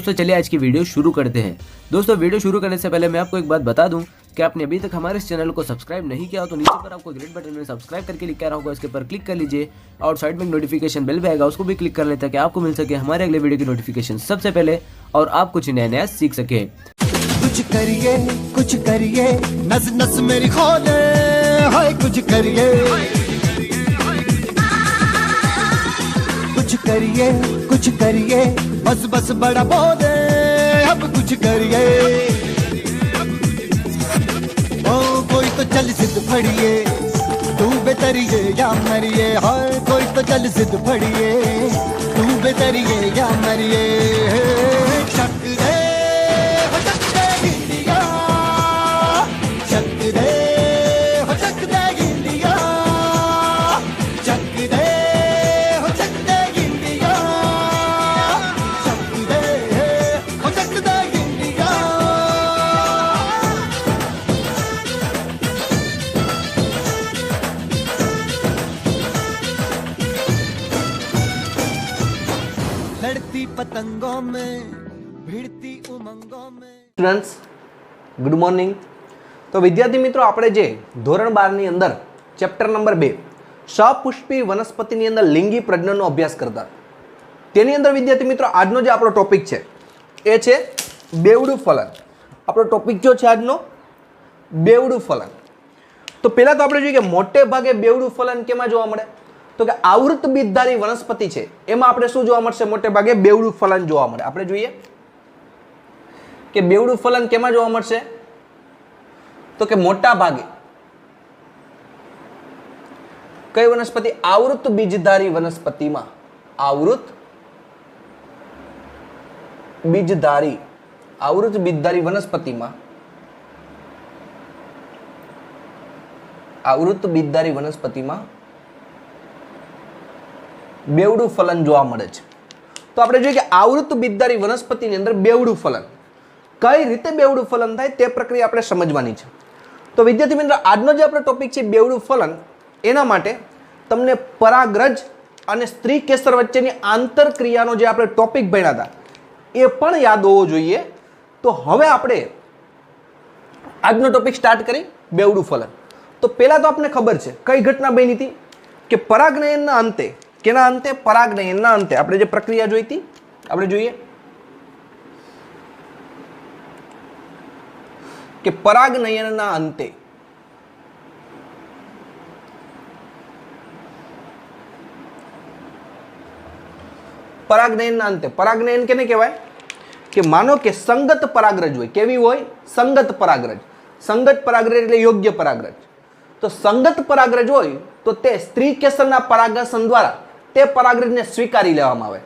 दोस्तों चलिए आज की वीडियो शुरू करते हैं। दोस्तों वीडियो शुरू करने से पहले मैं आपको एक बात बता दूं कि आपने अभी तक हमारे इस चैनल को सब्सक्राइब नहीं किया हो तो नीचे पर आपको ग्रीन बटन में सब्सक्राइब करके लिखा रहा होगा, इसके ऊपर क्लिक कर लीजिए और साइड में नोटिफिकेशन बेल भी आएगा, उसको भी क्लिक कर लें ताकि आपको मिल सके हमारे अगले वीडियो की नोटिफिकेशन सबसे पहले और आप कुछ नया नया सीख सके। कुछ करिए नस नस मेरी खोले हाय कुछ करिए बस बस बड़ा बोले अब कुछ करिए ओ कोई तो चल सिद्ध फड़िए तू बेतरिए या मरिए हाय कोई तो चल सिद्ध फड़िए तू बेतरिए या मरिए शक दे हो शक दे गिलिया शक दे हो शक दे गिलिया शक दे हो शक दे गिलिया शक दे हो शक दे गिलिया लड़ती पतंगों में भिड़ती उमंगों में। Students good morning. તો વિદ્યાર્થી મિત્રો આપણે જે ધોરણ 12 ની અંદર ચેપ્ટર નંબર 2 સપુષ્પી વનસ્પતિની અંદર લિંગી પ્રજનનનો અભ્યાસ કરતા તેની અંદર વિદ્યાર્થી મિત્રો આજનો જે આપણો ટોપિક છે એ છે બેવડું ફલન। આપણો ટોપિક જો છે આજનો બેવડું ફલન। તો પહેલા તો આપણે જોઈએ કે મોટે ભાગે બેવડું ફલન કેમાં જોવા મળે, તો કે આવૃત બીજધારી વનસ્પતિ છે એમાં આપણે શું જોવા મળશે, મોટે ભાગે બેવડું ફલન જોવા મળે। આપણે જોઈએ કે બેવડું ફલન કેમાં જોવા મળશે, તો કે મોટા ભાગે કઈ વનસ્પતિ, આવૃત બીજધારી વનસ્પતિમાં, આવૃત બીજધારી વનસ્પતિમાં, આવૃત બીજધારી વનસ્પતિમાં બેવડું ફલન જોવા મળે છે। તો આપણે જોઈએ કે આવૃત બીજધારી વનસ્પતિની અંદર બેવડું ફલન કઈ રીતે બેવડું ફલન થાય તે પ્રક્રિયા આપણે સમજવાની છે। તો વિદ્યાર્થી મિત્રો આજનો જે આપણો ટોપિક છે બેવડું ફલન, એના માટે તમને પરાગરજ અને સ્ત્રી કેસર વચ્ચેની આંતરક્રિયાનો જે આપણે ટોપિક ભણ્યા હતા એ પણ યાદ હોવો જોઈએ। તો હવે આપણે આજનો ટોપિક સ્ટાર્ટ કરી બેવડું ફલન। તો પહેલા તો આપણને ખબર છે કઈ ઘટના બની હતી કે પરાગનયનના અંતે, કેના અંતે, પરાગનયનના અંતે આપણે જે પ્રક્રિયા જોઈ હતી, આપણે જોઈએ કે પરાગનયનના અંતે પરાગનયન કેને કહેવાય કે માનો કે સંગત પરાગરજ હોય, કેવી હોય, સંગત પરાગરજ। સંગત પરાગરજ એટલે યોગ્ય પરાગરજ। તો સંગત પરાગરજ હોય તો તે સ્ત્રી કેસરના પરાગાસન દ્વારા તે પરાગરજને સ્વીકારી લેવામાં આવે,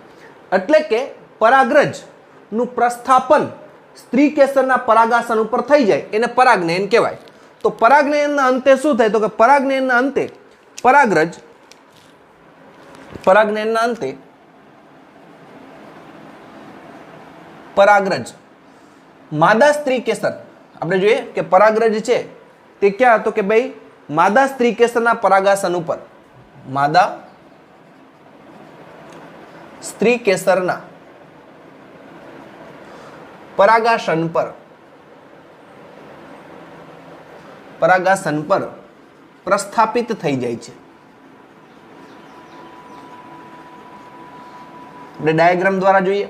એટલે કે પરાગરજનું પ્રસ્થાપન સ્ત્રી કેસરના પરાગાસન ઉપર થઈ જાય એને પરાગનયન કહેવાય। તો પરાગનયનના અંતે શું થાય, તો કે પરાગનયનના અંતે પરાગરજ માદા સ્ત્રી કેસર, આપણે જોઈએ કે પરાગરજ છે તે ક્યાં, તો કે ભાઈ માદા સ્ત્રી કેસરના પરાગાસન ઉપર, માદા સ્ત્રી કેસરના પરાગાસન પર પ્રસ્થાપિત થઈ જાય છે। આપણે ડાયાગ્રામ દ્વારા જોઈએ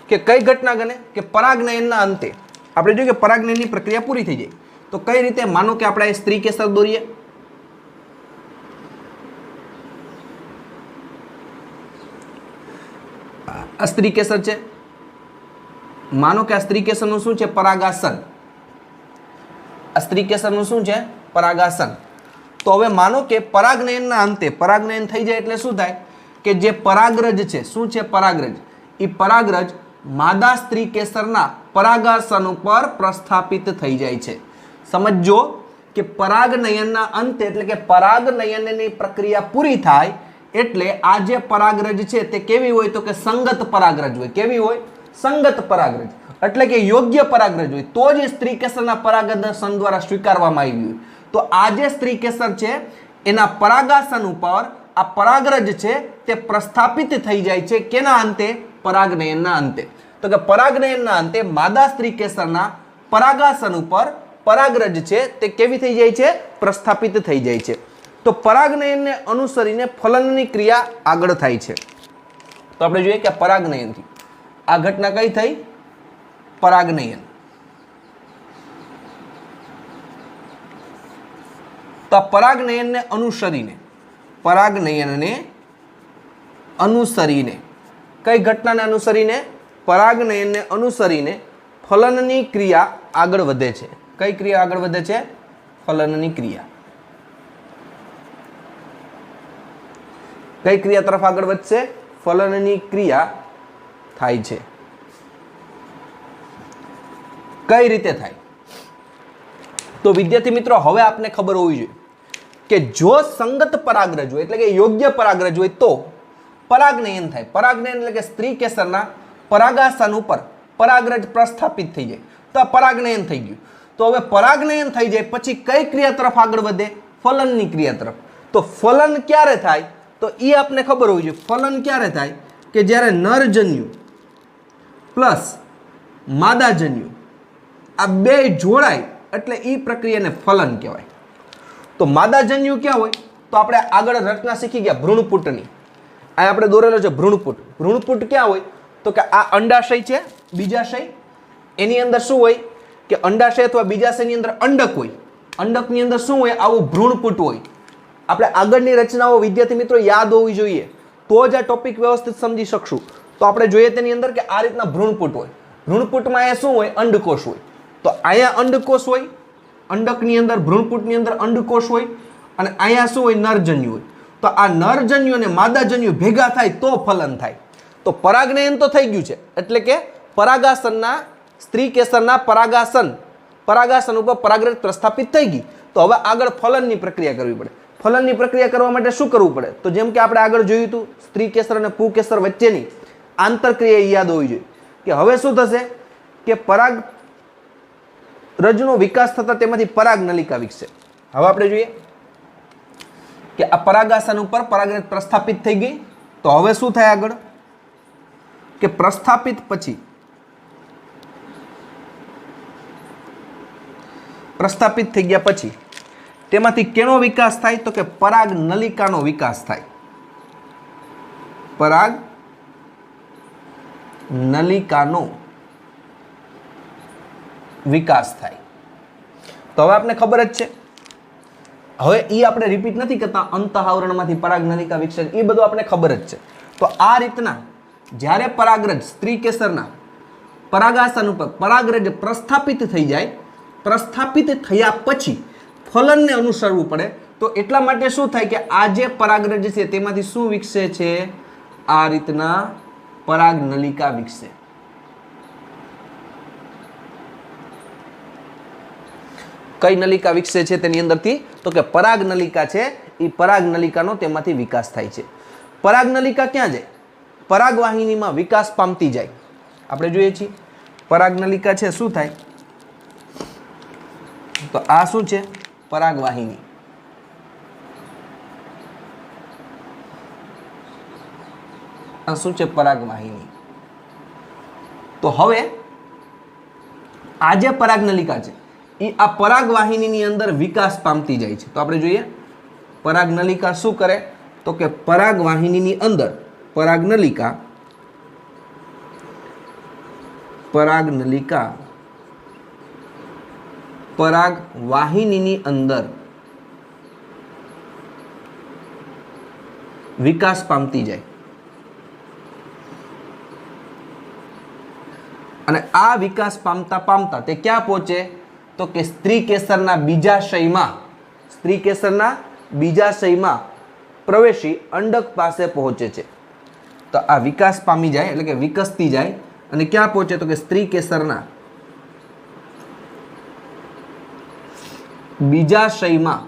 કે કઈ ઘટના બને કે પરાગનયનના અંતે આપણે જોઈએ કે પરાગનયનની પ્રક્રિયા પૂરી થઈ જાય તો કઈ રીતે, માનો કે આપણે સ્ત્રી કેસર દોરીએ, આ સ્ત્રી કેસર છે, માનો કે આ સ્ત્રી કેસરનું શું છે, પરાગાસન। આ સ્ત્રી કેસરનું શું છે, પરાગાસન। તો હવે માનો કે પરાગનયનના અંતે પરાગનયન થઈ જાય એટલે શું થાય કે જે પરાગરજ છે, શું છે પરાગરજ, એ પરાગરજ માદા સ્ત્રી કેસરના પરાગાસન ઉપર પ્રસ્થાપિત થઈ જાય છે। સમજો કે પરાગનયનના અંતે એટલે કે પરાગનયનની પ્રક્રિયા પૂરી થાય એટલે આ જે પરાગરજ છે તે કેવી હોય, તો કે સંગત પરાગરજ હોય। કેવી હોય, સંગત પરાગરજ, એટલે કે યોગ્ય પરાગરજ હોય તો જ સ્ત્રી કેસરના પરાગાસન દ્વારા સ્વીકારવામાં આવી હોય। તો આ જે સ્ત્રી કેસર છે એના પરાગાસન ઉપર આ પરાગરજ છે તે પ્રસ્થાપિત થઈ જાય છે કેના અંતે, પરાગનયનના અંતે। તો કે પરાગનયનના અંતે માદા સ્ત્રી કેસરના પરાગાસન ઉપર પરાગરજ છે તે કેવી થઈ જાય છે? પ્રસ્થાપિત થઈ જાય છે. તો પરાગનયનને અનુસરીને ફલનની ક્રિયા આગળ થાય છે. તો આપણે જોઈએ કે પરાગનયનથી આ ઘટના કઈ થઈ? પરાગનયન. તો પરાગનયનને અનુસરીને કઈ ઘટનાને અનુસરીને? પરાગનયનને અનુસરીને ફલનની ક્રિયા આગળ વધે છે. કઈ ક્રિયા આગળ વધે છે? ફલનની ક્રિયા. કઈ ક્રિયા તરફ આગળ વધશે? ફલનની ક્રિયા થાય છે. કઈ રીતે થાય? તો વિદ્યાર્થી મિત્રો હવે આપને ખબર હોવી જોઈએ કે જો સંગત પરાગરજ હોય એટલે કે યોગ્ય પરાગરજ હોય તો પરાગનયન થાય. પરાગનયન એટલે કે સ્ત્રી કેસરના પરાગાસન ઉપર પરાગરજ પ્રસ્થાપિત થઈ જાય તો આ પરાગનયન થઈ ગયું. તો હવે પરાગનયન થઈ જાય પછી કઈ ક્રિયા તરફ આગળ વધે? ફલનની ક્રિયા તરફ. તો ફલન ક્યારે થાય? તો એ આપને ખબર હોવી જોઈએ. ફલન ક્યારે થાય? કે જ્યારે નરજન્યુ પ્લસ માદાજન્યુ આ બે જોડાય એટલે એ પ્રક્રિયાને ફલન કહેવાય. તો માદાજન્યુ ક્યાં હોય? તો આપણે આગળ રચના શીખી ગયા ભ્રૂણપુટની. આ આપણે દોરેલો છે ભ્રૂણપુટ. ભ્રૂણપુટ ક્યાં હોય? તો કે આ અંડાશય છે, બીજાશય. એની અંદર શું હોય? કે અંડાશય અથવા બીજાશયની અંદર અંડક હોય. અંડકની અંદર શું હોય? આવું ભ્રૂણપુટ હોય. આપણે આગળની રચનાઓ વિદ્યાર્થી મિત્રો યાદ હોવી જોઈએ તો જ આ ટોપિક વ્યવસ્થિત સમજી શકશું. તો આપણે જોઈએ તેની અંદર કે આ રીતના ભ્રૂણપુટ હોય. ભ્રૂણપુટમાં અહીંયા શું હોય? અંડકોષ હોય. તો અહીંયા અંડકોષ હોય, અંડકની અંદર ભ્રૂણપુટની અંદર અંડકોષ હોય અને અહીંયા શું હોય? નરજન્યુ હોય. તો આ નરજન્યુ અને માદાજન્યુ ભેગા થાય તો ફલન થાય. તો પરાગનયન તો થઈ ગયું છે એટલે કે પરાગાસનના સ્ત્રી કેસરના પરાગાસન ઉપર પરાગરજ પ્રસ્થાપિત થઈ ગઈ. તો હવે આગળ ફલનની પ્રક્રિયા કરવી પડે. ફલનની પ્રક્રિયા કરવા માટે શું કરવું પડે? તો જેમ કે આપણે આગળ જોયું હતું સ્ત્રી કેસર અને પુકેસર વચ્ચેની આંતરક્રિયા યાદ હોવી જોઈએ કે હવે શું થશે કે પરાગ રજનો વિકાસ થતા તેમાંથી પરાગ નલિકા વિકસે. હવે આપણે જોઈએ કે આ પરાગાસન ઉપર પરાગરજ પ્રસ્થાપિત થઈ ગઈ. તો હવે શું થાય આગળ? કે પ્રસ્થાપિત થઈ ગયા પછી તેમાંથી કેનો વિકાસ થાય? તો કે પરાગ નલિકાનો વિકાસ થાય. પરાગ નલિકાનો વિકાસ થાય. તો હવે આપણે ખબર જ છે. હવે એ આપણે રિપીટ નથી કરતા અંતઃઆવરણમાંથી પરાગ નલિકા વિકસે એ બધું આપણે ખબર જ છે. તો આ રીતના જ્યારે પરાગરજ સ્ત્રી કેસરના પરાગાસન ઉપર પરાગરજ પ્રસ્થાપિત થઈ જાય, પ્રસ્થાપિત થયા પછી ફલનને અનુસરવું પડે. તો એટલા માટે શું થાય કે આ જે પરાગરજ છે તેમાંથી શું વિકસે છે? આ રીતના પરાગ નલિકા વિકસે. કઈ નલિકા વિકસે છે તેની અંદરથી? તો કે પરાગ નલિકા છે એ પરાગ નલિકાનો તેમાંથી વિકાસ થાય છે. પરાગ નલિકા ક્યાં જાય? પરાગવાહિનીમાં વિકાસ પામતી જાય. આપણે જોઈએ છીએ પરાગ નલિકા છે શું થાય? તો આ શું છે? પરાગવાહિની. આ શું છે? પરાગવાહિની. તો હવે આ જે પરાગ નલિકા છે એ આ પરાગવાહિનીની અંદર વિકાસ પામતી જાય છે. તો આપણે જોઈએ પરાગ નલિકા શું કરે? તો કે પરાગવાહિનીની અંદર પરાગવાહિનીની અંદર વિકાસ પામતી જાય. અને આ વિકાસ પામતા તે ક્યાં પહોંચે? તો કે સ્ત્રી કેસરના બીજાશયમાં પ્રવેશી અંડક પાસે પહોંચે છે. તો આ વિકાસ પામી જાય એટલે કે વિકસતી જાય અને ક્યાં પહોંચે? તો કે સ્ત્રી કેસરના બીજાશયમાં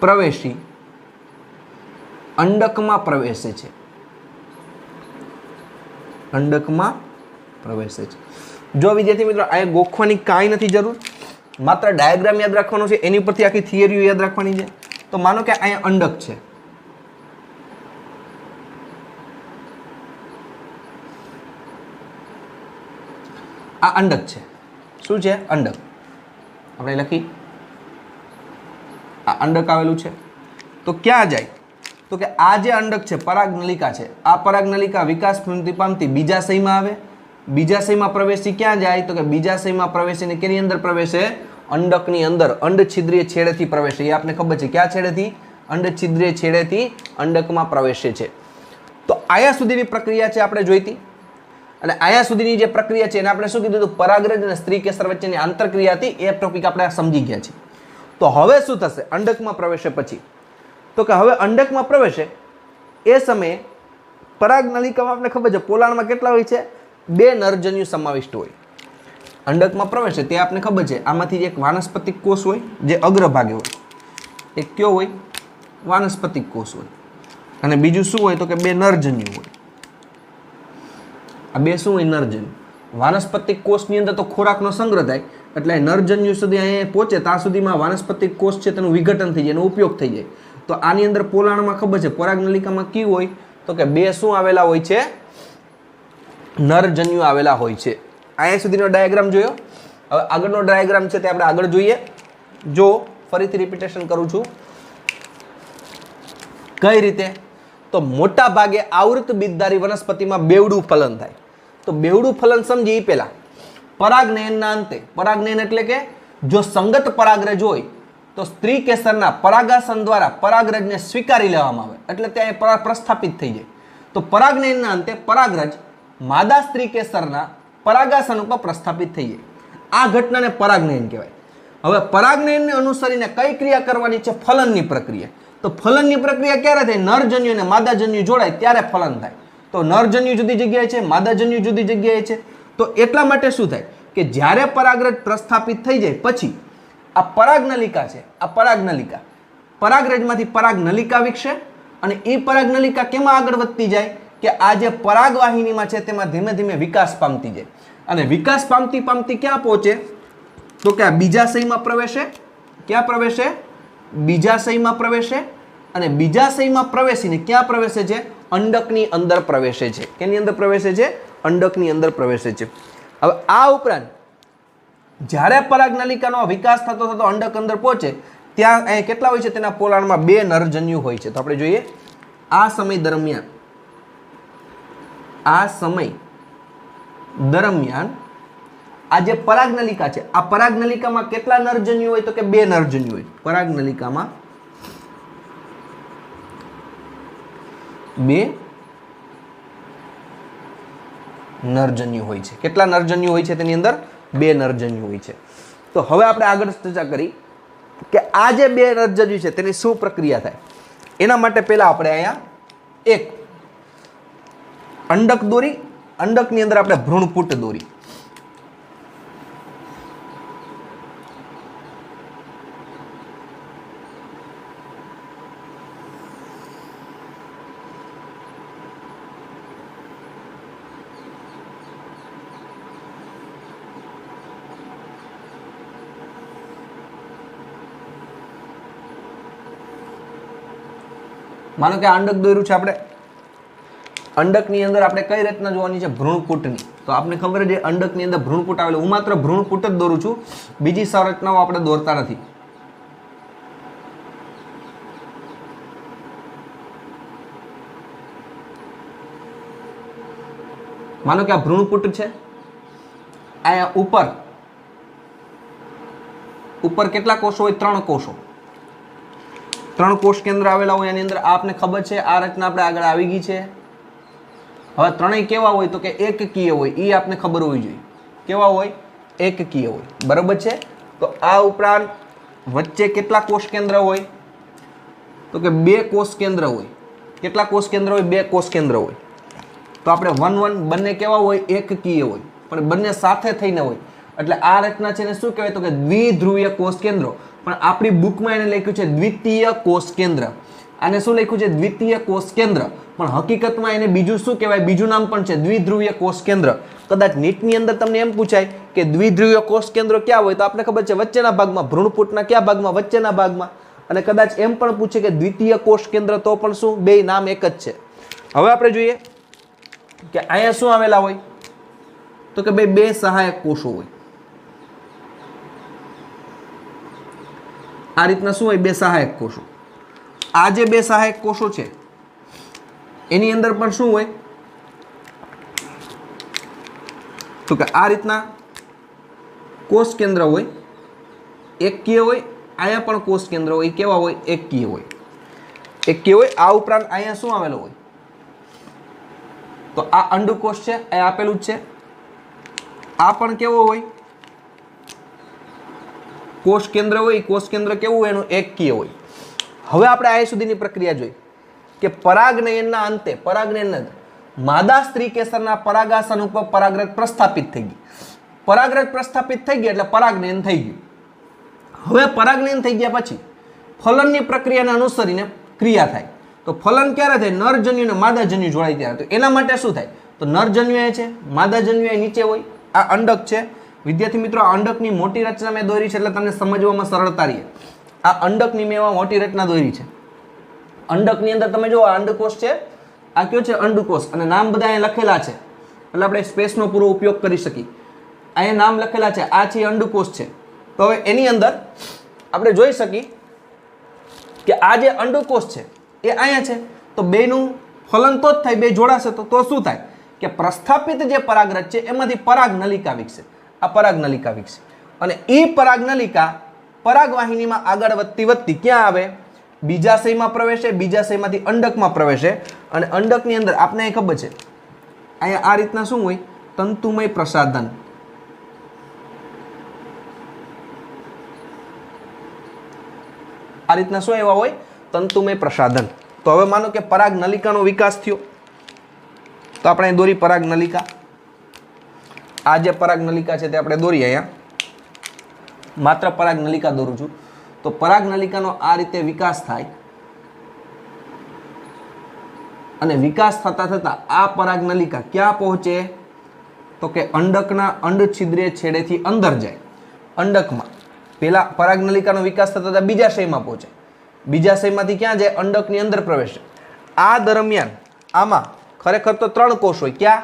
પ્રવેશી અંડકમાં પ્રવેશે છે. જો વિદ્યાર્થી મિત્રો આ ગોખવાની કાંઈ નથી જરૂર, માત્ર ડાયાગ્રામ યાદ રાખવાનો છે, એની પરથી આખી થિયરીઓ યાદ રાખવાની છે. તો માનો કે અહીંયા અંડક છે, આ અંડક છે. શું છે? અંડક. આપણે લખી આ અંડક આવેલું છે. તો ક્યાં જાય? તો કે આ જે અંડક છે પરાગનલિકા છે, આ પરાગનલિકા વિકાસ પામતી બીજાશયમાં આવે. બીજાશયમાં પ્રવેશી ક્યાં જાય? તો કે બીજાશયમાં પ્રવેશીને કેની અંદર પ્રવેશે? અંડકની અંદર અંડછિદ્રીય છેડેથી પ્રવેશે. એ આપણે ખબર છે ક્યાં છેડેથી? અંડછિદ્રીય છેડેથી અંડકમાં પ્રવેશે છે. તો આયા સુધીની પ્રક્રિયા છે આપણે જોઈતી. અને આયા સુધીની જે પ્રક્રિયા છે એને આપણે શું કીધું હતું? પરાગરજ અને સ્ત્રી કેસર વચ્ચેની આંતરક્રિયા હતી. એ ટોપિક આપણે સમજી ગયા છીએ. તો હવે શું થશે અંડકમાં પ્રવેશે પછી? તો કે હવે અંડકમાં પ્રવેશે એ સમયે પરાગનલિકામાં આપણે ખબર છે પોલાણમાં કેટલા હોય છે? 2 નરજન્યુ સમાવિષ્ટ હોય. અંડકમાં પ્રવેશે તે આપણે ખબર છે આમાંથી એક વાનસ્પતિક કોષ હોય જે અગ્રભાગે હોય. એક કયો હોય? વાનસ્પતિક કોષ હોય. અને બીજું શું હોય? તો કે 2 નરજન્યુ હોય. આ 2 શું હોય? નરજન્યુ. વાનસ્પતિક કોષની અંદર તો ખોરાકનો સંગ્રહ થાય એટલે નરજન્યુ સુધી અહીંયા પહોંચે ત્યાં સુધીમાં વાનસ્પતિક કોષ છે તેનું વિઘટન થઈ જાય, એનો ઉપયોગ થઈ જાય. તો આની અંદર પોલાણમાં ખબર છે પરાગનલિકામાં કયું હોય? તો કે 2 શું આવેલા હોય છે? નરજન્યુ આવેલા હોય છે. અહીંયા સુધીનો ડાયાગ્રામ જોયો. હવે આગળનો ડાયાગ્રામ છે તે આપણે આગળ જોઈએ. જો ફરીથી રિપીટેશન કરું છું. કઈ રીતે? તો મોટા ભાગે આવૃત બીજધારી વનસ્પતિમાં બેવડું ફલન થાય. તો બેવડું ફલન સમજી પહેલા પરાગનયનના અંતે, પરાગનયન એટલે કે જો સંગત પરાગરજ હોય તો સ્ત્રી કેસરના પરાગાસન દ્વારા પરાગરજને સ્વીકારી લેવામાં આવે એટલે ત્યાં પ્રસ્થાપિત થઈ જાય. તો પરાગનયનના અંતે પરાગરજ માદા સ્ત્રી કેસરના પરાગાસન ઉપર પ્રસ્થાપિત થઈ જાય. આ ઘટનાને પરાગનયન કહેવાય. હવે પરાગનયનને અનુસરીને કઈ ક્રિયા કરવાની છે? ફલનની પ્રક્રિયા. તો ફલનની પ્રક્રિયા ક્યારે થાય? નરજન્યુ અને માદાજન્યુ જોડાય ત્યારે ફલન થાય. તો નરજન્યુ જુદી જગ્યાએ છે, માદાજન્યુ જુદી જગ્યાએ છે. તો એટલા માટે શું થાય કે જ્યારે પરાગરજ પ્રસ્થાપિત થઈ જાય પછી આ પરાગનલિકા છે, આ પરાગનલિકા પરાગરજમાંથી પરાગનલિકા વિકસે અને એ પરાગનલિકા કેમાં આગળ વધતી જાય કે આ જે પરાગવાહિનીમાં છે તેમાં ધીમે ધીમે વિકાસ પામતી જાય. અને વિકાસ પામતી પામતી ક્યાં પહોંચે? તો કે આ બીજાશયમાં પ્રવેશે. ક્યાં પ્રવેશે? બીજાશયમાં પ્રવેશે. અને બીજાશયમાં પ્રવેશીને ક્યાં પ્રવેશે છે? અંડકની અંદર પ્રવેશે છે. કેની અંદર પ્રવેશે છે? અંડકની અંદર પ્રવેશે છે. હવે આ ઉપરાંત જ્યારે પરાગનલિકાનો વિકાસ થતો થતો અંડક અંદર પહોંચે ત્યાં અહીંયા કેટલા હોય છે? તેના પોલાણમાં 2 નરજન્યુ હોય છે. તો આપણે જોઈએ આ સમય દરમિયાન આ જે પરાગનલિકા છે આ પરાગનલિકામાં કેટલા નરજન્યુ હોય? તો કે 2 નરજન્યુ હોય. પરાગનલિકામાં 2 નરજન્યુ હોય છે. કેટલા નરજન્યુ હોય છે? તેની અંદર 2 નરજન્યુ હોય છે. તો હવે આપણે આગળ ચર્ચા કરી કે આ જે 2 નરજન્યુ છે તેની શું પ્રક્રિયા થાય. એના માટે પહેલા આપણે અહીંયા એક અંડક દોરી, અંડકની અંદર આપણે ભ્રૂણપુટ દોરી. માનો કે અંડક દોર્યું છે આપણે. અંડકની અંદર આપણે કઈ રચના જોવાની છે? ભ્રૂણપુટની. તો આપણે ખબર છે અંડકની અંદર ભ્રૂણપુટ આવેલું. હું માત્ર ભ્રૂણપુટ જ દોરું છું, બીજી સંરચનાઓ આપણે દોરતા નથી. માનો કે આ ભ્રૂણપુટ છે. અહીંયા ઉપર કેટલા કોષો હોય? 3 કોષો. 3 કોષ કેન્દ્ર આવેલા હોય. એની અંદર આપને ખબર છે આ રચના આપણે આગળ આવી ગઈ છે. હવે ત્રણેય કેવા હોય? તો કે એકકીય હોય. એ આપને ખબર હોવી જોઈએ. કેવા હોય? એકકીય હોય. બરાબર છે. તો આ ઉપરાંત વચ્ચે કેટલા કોષ કેન્દ્ર હોય? તો કે 2 કોષ કેન્દ્ર હોય. કેટલા કોષ કેન્દ્ર હોય? 2 કોષ કેન્દ્ર હોય. તો આપણે 1 બંને કેવા હોય? એકકીય હોય, પણ બંને સાથે થઈને હોય. એટલે આ રચના છે એને શું કહેવાય? તો કે દ્વિધ્રુવીય કોષ કેન્દ્રો. પણ આપણી બુકમાં એને લખ્યું છે દ્વિતીય કોષ કેન્દ્ર. આને શું લખ્યું છે? દ્વિતીય કોષ કેન્દ્ર. પણ હકીકતમાં એને બીજું શું કહેવાય? બીજું નામ પણ છે દ્વિધ્રુવીય કોષ કેન્દ્ર. કદાચ નીટની અંદર તમને એમ પૂછાય કે દ્વિધ્રુવીય કોષ કેન્દ્ર ક્યાં હોય? તો આપણે ખબર છે વચ્ચેના ભાગમાં, ભ્રૂણપુટના કયા ભાગમાં? વચ્ચેના ભાગમાં. અને કદાચ એમ પણ પૂછે કે દ્વિતીય કોષ કેન્દ્ર, તો પણ શું? બે નામ એક જ છે. હવે આપણે જોઈએ કે અહીંયા શું આવેલા હોય? તો કે ભાઈ 2 સહાયક કોષો હોય. આ રીતના શું હોય? 2 સહાયક કોષો. આ જે 2 સહાયક કોષો છે એની અંદર પણ શું હોય? તો કે આ રીતના કોષ કેન્દ્ર હોય, એકકીય હોય. અહીંયા પણ કોષ કેન્દ્ર હોય, કેવા હોય? એકકીય હોય. એકકીય હોય. આ ઉપરાંત અહીંયા શું આવેલું હોય? તો આ અંડકોષ છે, એ આપેલું જ છે. આ પણ કેવો હોય? કોષ કેન્દ્ર હોય. કોષ કેન્દ્ર કેવું હોય? એનું એકકીય હોય. હવે આપણે આ સુધીની પ્રક્રિયા જોઈ કે પરાગનયનના અંતે માદા સ્ત્રી કેસરના પરાગાસન ઉપર પરાગરજ પ્રસ્થાપિત થઈ ગઈ. પરાગરજ પ્રસ્થાપિત થઈ ગઈ એટલે પરાગનયન થઈ ગયું. હવે પરાગનયન થઈ ગયા પછી ફલનની પ્રક્રિયાને અનુસરીને ક્રિયા થાય. તો ફલન ક્યારે થાય? નરજન્યુ અને માદાજન્યુ જોડાય ત્યારે. તો એના માટે શું થાય? તો નરજન્યુ એ છે, માદાજન્યુ એ નીચે હોય. આ અંડક છે. વિદ્યાર્થી મિત્રો, આ અંડકની મોટી રચના મેં દોરી છે એટલે તમને સમજવામાં સરળતા રહે. આ અંડકની મેં એવા મોટી રચના દોરી છે. અંડકની અંદર તમે જો આ અંડકોષ છે, આ કયો છે? અંડકોષ. અને નામ બધા અહીંયા લખેલા છે એટલે આપણે સ્પેસનો પૂરો ઉપયોગ કરી શકીએ. અહીંયા નામ લખેલા છે. આ છે અંડકોષ છે. તો હવે એની અંદર આપણે જોઈ શકીએ કે આ જે અંડકોષ છે એ અહીંયા છે. તો બેનું ફલન તો જ થાય, બે જોડાશે તો શું થાય? કે પ્રસ્થાપિત જે પરાગરજ છે એમાંથી પરાગ નલિકા વિકસે. આ પરાગ નલિકા વિકસે અને એ પરાગ નલિકા પરાગવાહિનીમાં આગળ વધતી ક્યાં આવે? બીજાશયમાં પ્રવેશે. બીજાશયમાંથી અંડકમાં પ્રવેશે અને અંડકની અંદર આપણે ખબર છે અહીંયા આ રીતના શું હોય? તંતુમય પ્રસાધન. આ રીતના શું એવા હોય? તંતુમય પ્રસાધન. તો હવે માનો કે પરાગ નલિકાનો વિકાસ થયો તો આપણે દોરી પરાગ નલિકા. આ જે પરાગ નલિકા છે તે આપણે દોરી. અહીંયા માત્ર પરાગ નલિકા દોરું છું. તો પરાગ નલિકાનો આ રીતે વિકાસ થાય અને વિકાસ થતા થતા આ પરાગ નલિકા ક્યાં પહોંચે? તો કે અંડકના અંડછિદ્રીય છેડેથી અંદર જાય. અંડકમાં પેલા પરાગ નલિકાનો વિકાસ થતા થતા બીજાશયમાં પહોંચે. બીજાશયમાંથી ક્યાં જાય? અંડકની અંદર પ્રવેશે. આ દરમિયાન આમાં ખરેખર તો 3 કોષ હોય. ક્યાં?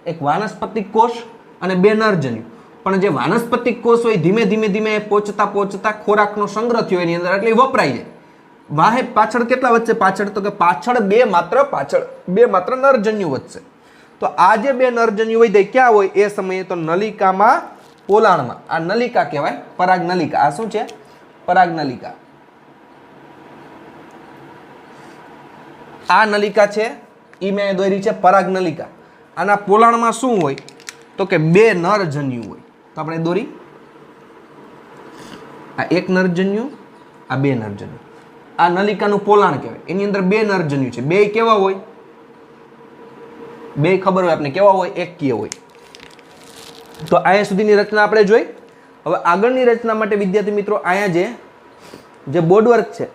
એક વાનસ્પતિક કોષ અને 2 નરજન્યુ. પણ જે વાનસ્પતિક કોષ હોય ધીમે ધીમે પહોંચતા ખોરાકનો સંગ્રહ થયો એની અંદર એટલે વપરાઈ જાય. વાહે પાછળ કેટલા વધશે? પાછળ તો કે પાછળ બે માત્ર નરજન્યુ વધશે. તો આ જે 2 નરજન્યુ વધે ક્યાં હોય એ સમયે? તો નલિકામાં, પોલાણમાં. આ નલિકા કહેવાય પરાગ નલિકા. આ શું છે? પરાગ નલિકા. આ નલિકા છે એ મેં દોરી છે પરાગ નલિકા. આના પોલાણમાં શું હોય? તો કે 2 નરજન્યુ હોય. તો આપણે દોરી. આ 1 નરજન્યુ, આ 2 નરજન્યુ. આ નલિકાનું પોલાણ કહેવાય. એની અંદર 2 નરજન્યુ છે. 2 કેવા હોય? 2 ખબર હોય આપણે કેવા હોય? એકકીય હોય. તો અહીંયા સુધીની રચના આપણે જોઈ. હવે આગળની રચના માટે વિદ્યાર્થી મિત્રો અહીંયા જે બોર્ડવર્ક છે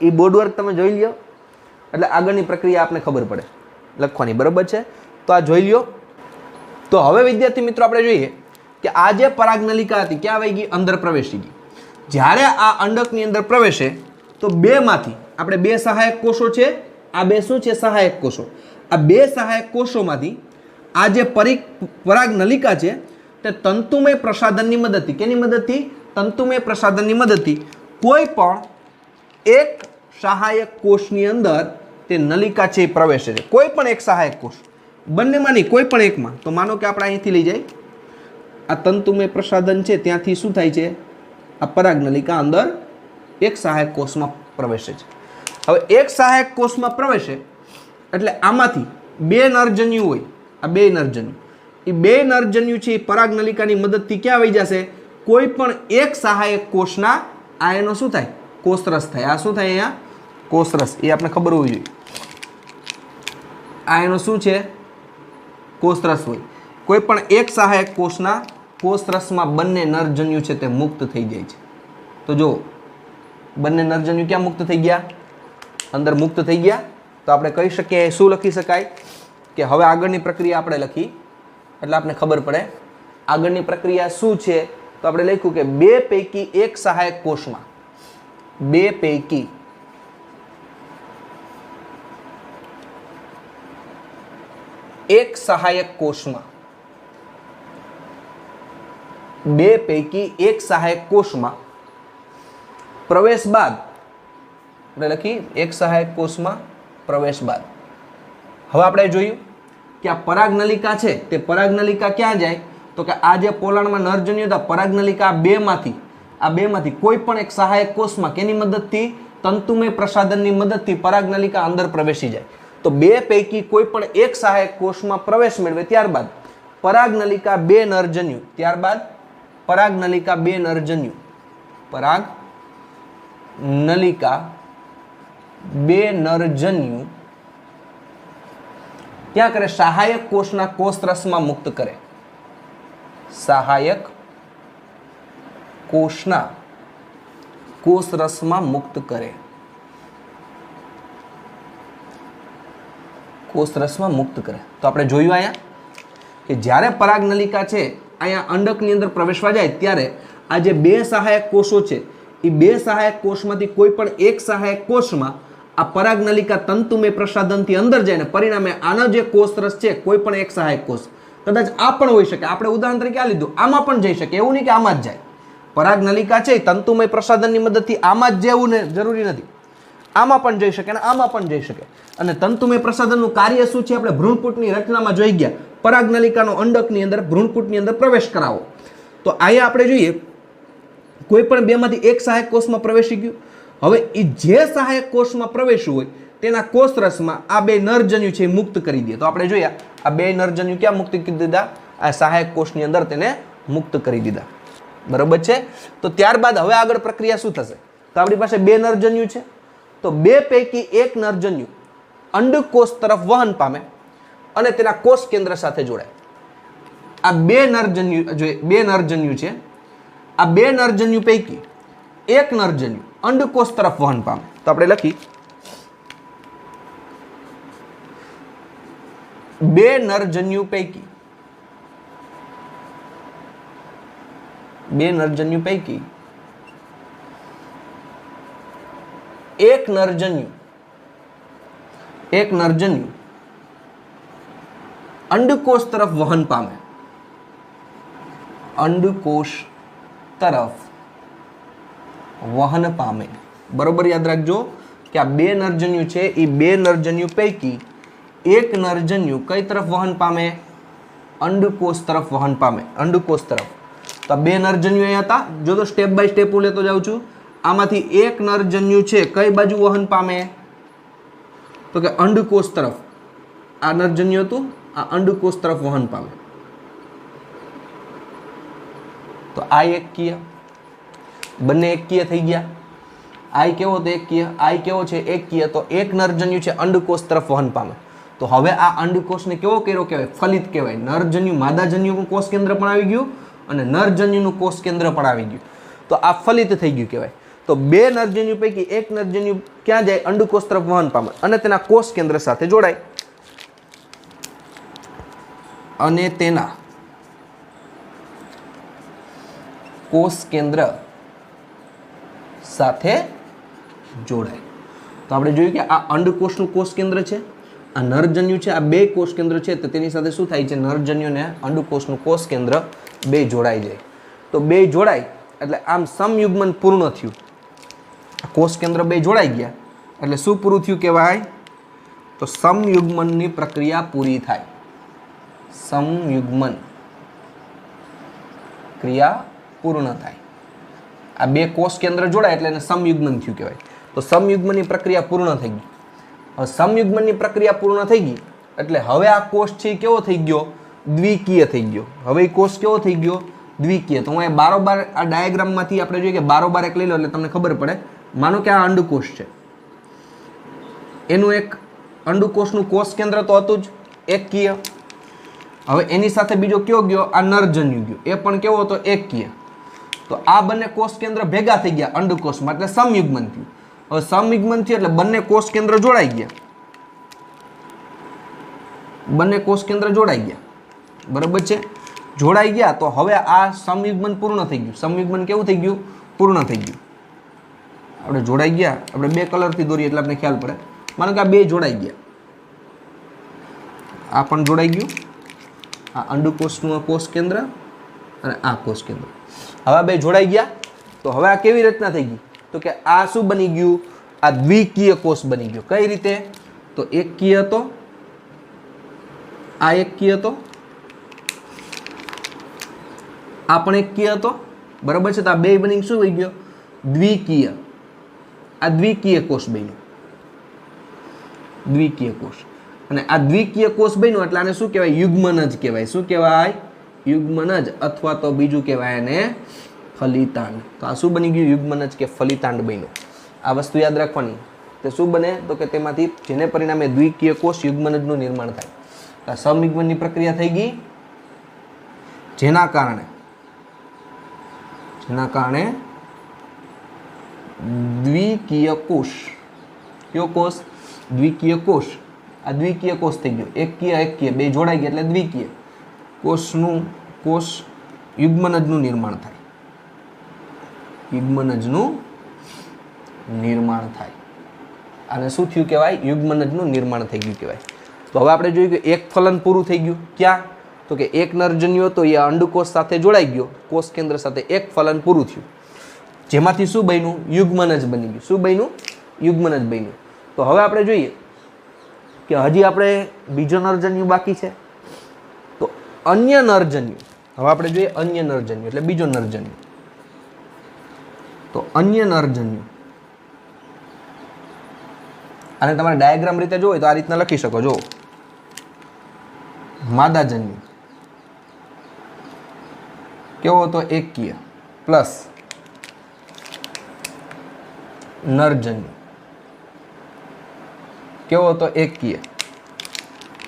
એ બોર્ડવર્ક તમે જોઈ લ્યો એટલે આગળની પ્રક્રિયા આપને ખબર પડે લખવાની. બરાબર છે? તો આ જોઈ લ્યો. તો હવે વિદ્યાર્થી મિત્રો આપણે જોઈએ કે આ જે પરાગ નલિકા હતી ક્યાં આવી ગઈ? અંદર પ્રવેશી ગઈ. જ્યારે આ અંડકની અંદર પ્રવેશે તો 2 માંથી આપણે 2 સહાયક કોષો છે. આ 2 શું છે? સહાયક કોષો. આ 2 સહાયક કોષોમાંથી આ જે પરાગ નલિકા છે તે તંતુમય પ્રસાધનની મદદથી, કેની મદદથી? તંતુમય પ્રસાધનની મદદથી કોઈ પણ એક સહાયક કોષની અંદર તે નલિકા છે એ પ્રવેશે છે. કોઈ પણ એક સહાયક કોષ, બંનેમાં નહીં, કોઈ પણ એકમાં. તો માનો કે આપણે અહીંથી લઈ જાય આ તંતુમય પ્રસાધન છે ત્યાંથી શું થાય છે? આ પરાગ નલિકા અંદર એક સહાયક કોષમાં પ્રવેશે છે. હવે એક સહાયક કોષમાં પ્રવેશે એટલે આમાંથી 2 નરજન્યુ હોય. આ 2 નરજન્યુ, એ 2 નરજન્યુ છે એ પરાગ નલિકાની મદદથી ક્યાં વહી જશે? કોઈ પણ એક સહાયક કોષના આ એનો શું થાય? કોષરસ થાય. આ શું થાય? અહીંયા કોષરસ. એ આપણે ખબર હોવી જોઈએ. આ એનો શું છે? કોષરસ હોય. કોઈ પણ એક સહાયક કોષના કોષરસમાં બંને નરજન્યુ છે તે મુક્ત થઈ જાય છે. તો જો બંને નરજન્યુ ક્યાં મુક્ત થઈ ગયા? અંદર મુક્ત થઈ ગયા. તો આપણે કહી શકીએ શું લખી શકાય? કે હવે આગળની પ્રક્રિયા આપણે લખી એટલે આપણે ખબર પડે આગળની પ્રક્રિયા શું છે. તો આપણે લખ્યું કે 2 પૈકી એક સહાયક કોષમાં, 2 પૈકી એક સહાયક કોષમાં બે પૈકી એક સહાયક કોષમાં પ્રવેશ બાદ આપણે લખી એક સહાયક કોષમાં પ્રવેશ બાદ હવે આપણે જોયું કે આ પરાગનલિકા છે તે પરાગનલિકા ક્યાં જાય તો કે આ જે પોલાણમાં નરજન્યુ હતા પરાગનલિકા આ બેમાંથી કોઈ પણ એક સહાયક કોષમાં કેની મદદથી તંતુમય પ્રસાધનની મદદથી પરાગનલિકા અંદર પ્રવેશી જાય તો બે પૈકી કોઈ પણ એક સહાયક કોષમાં પ્રવેશ મેળવે ત્યારબાદ પરાગનલિકા બે નરજન્યુ પરાગનલિકા બે નરજન્યુ क्या करे सहायक कोषना कोषरस में मुक्त करे सहायक कोषना कोषरस में मुक्त करे कोषरस में मुक्त करे तो आपणे जोयुं आया कि ज्यारे परागनलिका छे आया अंडकनी अंदर प्रवेशवा जाय त्यारे आ जे बे सहायक कोषो छे ए बे सहायक कोषमांथी कोई पण एक सहायक कोषमां आ परागनलिका तंतुमय प्रसाधनथी अंदर जाय ने परिणामे आनो जे कोषरस छे कोई पण एक सहायक कोष कदाच आ पण होई शके आपणे उदाहरण तरीके आ लीधुं आमां पण जई शके एवुं नहीं के आमां ज जाय परागनलिका छे तंतुमय प्रसाधननी मददथी आमां ज जेवुं ने जरूरी नथी आमां पण जई शके अने आमां पण जई शके अने तंतुमय प्रसाधननुं कार्य शुं छे आपणे भ्रूणपूटनी रचनामां जोई गया परागनलिकानो अंडकनी अंदर भ्रूणपूटनी अंदर प्रवेश करावो तो आया आपणे जोईए कोई पण बेमांथी एक सहायक कोषमां प्रवेशी गयुं हवे ई जे सहायक कोषमां प्रवेश्युं होय तेना कोषरसमां आ बे नरजन्यु छे मुक्त करी दे तो आपणे जोया आ बे नरजन्यु क्या मुक्त करी दीधा आ सहायक कोषनी अंदर तेने मुक्त करी दीधा बराबर छे तो त्यारबाद हवे आगळ प्रक्रिया शुं थशे तो आपणी पासे बे नरजन्यु छे तो बे पैकी एक नरजन्यु अंडकोष तरफ वहन पामे अने तेना कोष केंद्र साथे जोड़ाय आ बे नरजन्यु छे आ बे नरजन्यु पैकी एक नरजन्यु अंडकोष तरफ वहन पामे तो आपणे लखी बे नरजन्यु पैकी एक नरजन्यु अंडकोष तरफ वहन पामे अंडकोष तरफ वहन पामे बरोबर याद रखजो कि आ बे नरजन्यु छे ई बे नरजन्यु पैकी एक नरजन्यु कई तरफ वहन पामे अंडकोष तरफ वहन पामे अंडकोष तरफ तो आ बे नरजन्यु अहीं हता जो तो स्टेप बाय स्टेप हूँ लेतो जाऊं छुं आमांथी एक नरजन्यु छे कई बाजू वहन पामे तो कि अंडकोष तरफ आ नरजन्यु हतुं आ अंडकोष तरफ वहन पामे तो आ एककीय बने एककीय थई गया आई केवो तो एककीय आई केवो छे एककीय तो एक नरजन्यु छे अंडकोष तरफ वहन पामे तो हवे आ अंडकोषने केवो कर्यो कहेवाय फलित कहेवाय नरजन्यु मादाजन्युनुं कोष केंद्र पण आवी गयुं अने नरजन्युनुं कोष केंद्र पण आवी गयुं तो आ फलित थई गयुं कहेवाय तो बे नरजन्यु पैकी एक नरजन्यु क्यां जाय अंडकोष तरफ वहन पामे अने तेना कोष केंद्र साथे जोड़ाय अने तेना कोष केंद्र साथे जोड़ाय तो आपणे जोयुं के आ अंडकोषनुं कोष केंद्र छे आ नरजन्यु छे आ बे कोष केंद्र छे तो तेनी साथे शुं थाय छे नरजन्यु ने अंडकोषनुं कोष केंद्र बे जोड़ाई जाय तो बे जोड़ाय एटले आम समयुग्मन पूर्ण थयुं कोष केंद्र बे जोड़ाई गया एटले शुं पूरुं थयुं कहेवाय तो समयुग्मननी प्रक्रिया पूरी थाय समयुग्मन क्रिया पूर्ण थाय आ बे कोष केंद्र जोड़ाय एटले एने समयुग्मन थयुं कहेवाय तो समयुग्मननी प्रक्रिया पूर्ण थई गई हवे समयुग्मननी प्रक्रिया पूर्ण थई गई एटले हवे आ कोष छे केवो थई गयो द्विकीय थई गयो हवे कोष केवो थई गयो द्विकीय तो हूँ बारोबार आ डायग्राम मांथी आपणे जोईए के बारोबार एक लई लो एटले तमने खबर पड़े मानो के आ अंडकोष छे एनुं एक अंडकोषनुं कोष केंद्र तो हतुं ज एककीय हवे एनी साथे बीजो केवो गयो आ नरजन्यु गयो ए पण केवो हतो एककीय तो आ बने कोष केंद्र भेगा थई गया अंडकोषमां एटले समयुग्मन थयुं हवे समयुग्मन थयुं एटले बने कोष केंद्र जोड़ाई गया बने कोष केंद्र जोड़ाई गया बराबर छे जोड़ाई गया तो हवे आ समयुग्मन पूर्ण थई गयुं समयुग्मन केवुं थई गयुं पूर्ण थई गयुं आपणे जोड़ाई गया आपणे बे कलर थी दोरीए एटले आपणे ख्याल पड़े मानो के आ बे जोड़ाई गया आ पण जोड़ाई गयुं आ अंडकोषनुं कोष केंद्र અને આ કોષ કેન્દ્ર. હવે બે જોડાઈ ગયા. તો હવે આ કેવી રચના થઈ ગઈ? તો કે આ શું બની ગયું? આ દ્વિકીય કોષ બની ગયો. કઈ રીતે? તો એકકીય હતો, આ એકકીય હતો, આ પણ એકકીય હતો, બરાબર છે. તો આ બે બની શું થઈ ગયો? દ્વિકીય. આ દ્વિકીય કોષ બન્યો, દ્વિકીય કોષ. અને આ દ્વિકીય કોષ બન્યો એટલે આને શું કહેવાય? યુગ્મનજ કહેવાય. શું કહેવાય? યુગ્મનજ, અથવા તો બીજું કહેવાય એને ફલિતાંડ. તો આ શું બની ગયું? યુગ્મનજ કે ફલિતાંડ બન્યો. આ વસ્તુ યાદ રાખવાની. તે શું બને? તો કે તેમાંથી જેને પરિણામે દ્વિકીય કોષ યુગ્મનજનું નિર્માણ થાય. આ સમિગ્મનની પ્રક્રિયા થઈ ગઈ, જેના કારણે દ્વિકીય કોષ, કયો કોષ? દ્વિકીય કોષ. આ દ્વિકીય કોષ થઈ ગયો. એકકીય એકકીય બે જોડાઈ ગયા એટલે દ્વિકીય કોષ યુગ્મનજનું નિર્માણ થાય. યુગ્મનજનું નિર્માણ થાય. આને શું થયું કહેવાય? યુગ્મનજનું નિર્માણ થઈ ગયું કહેવાય. તો હવે આપણે જોયું કે એક ફલન પૂરું થઈ ગયું. ક્યાં? તો કે એક નરજન્યુ હતો એ અંડકોષ સાથે જોડાઈ ગયો, કોષ કેન્દ્ર સાથે. એક ફલન પૂરું થયું, જેમાંથી શું બન્યું? યુગ્મનજ બની ગયું. શું બન્યું? યુગ્મનજ બન્યું. તો હવે આપણે જોઈએ કે હજી આપણે બીજો નરજન્યુ બાકી છે. તો અન્ય નરજન્યુ, હવે આપણે જોઈએ અન્ય નરજન્યુ એટલે બીજો નરજન્યુ. તો અન્ય નરજન્યુ, અને તમારે ડાયાગ્રામ રીતે જોવો તો આ રીતના લખી શકો. જો માદાજન્યુ કેવો હતો? એકકીય પ્લસ નરજન્યુ કેવો હતો? એકકીય.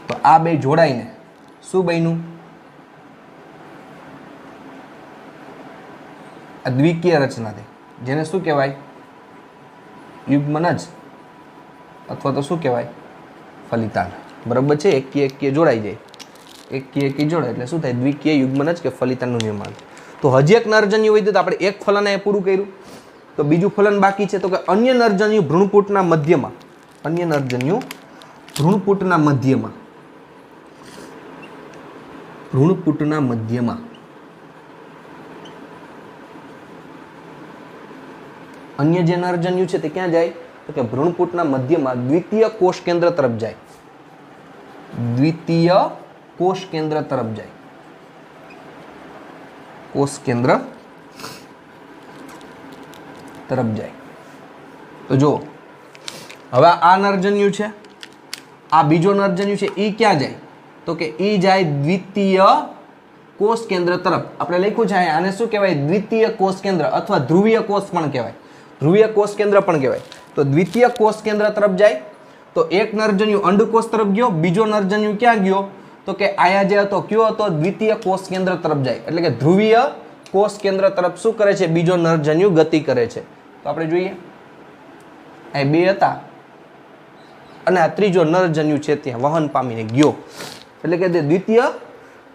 તો આ બે જોડાઈને શું બન્યું? આ દ્વિકીય રચના થઈ, જેને શું કહેવાય? યુગ્મનજ, અથવા તો શું કહેવાય? ફલિતાંડ. બરાબર છે. એકકીય એકકીય જોડાઈ જાય, એકકીય એકકીય જોડાય એટલે શું થાય? દ્વિકીય યુગ્મનજ કે ફલિતાંડનું નિર્માણ. તો હજી એક નરજન્યુ હોય તો આપણે એક ફલન એ પૂરું કર્યું. તો બીજું ફલન બાકી છે. તો કે અન્ય નરજન્યુ ભ્રૂણપુટના મધ્યમાં, અન્ય નરજન્યુ ભ્રૂણપુટના મધ્યમાં, ભ્રૂણપુટના મધ્યમાં અન્ય જે નરજન્યુ છે તે ક્યાં જાય? તો કે ભ્રૂણપુટના મધ્યમાં દ્વિતીય કોષ કેન્દ્ર તરફ જાય. દ્વિતીય કોષ કેન્દ્ર તરફ જાય. કોષ કેન્દ્ર તરફ જાય. તો જો હવે આ નરજન્યુ છે, આ બીજો નરજન્યુ છે, એ ક્યાં જાય? તો કે એ જાય દ્વિતીય કોષ કેન્દ્ર તરફ. આપણે લખ્યું છે આને શું કહેવાય? દ્વિતીય કોષ કેન્દ્ર, અથવા ધ્રુવીય કોષ પણ કહેવાય. ધ્રુવીય કોષ કેન્દ્ર પણ કહેવાય. તો દ્વિતીય કોષ કેન્દ્ર તરફ જાય. તો એક નરજન્યુ અંડકોષ તરફ ગયો, બીજો નરજન્યુ ક્યાં ગયો? તો કે આયા જે હતો કયો હતો? દ્વિતીય કોષ કેન્દ્ર તરફ જાય. એટલે કે ધ્રુવીય કોષ કેન્દ્ર તરફ શું કરે છે? બીજો નરજન્યુ ગતિ કરે છે. તો આપણે જોઈએ આ બે હતા અને આ ત્રીજો નરજન્યુ છે ત્યાં વહન પામીને ગયો. એટલે કે તે દ્વિતીય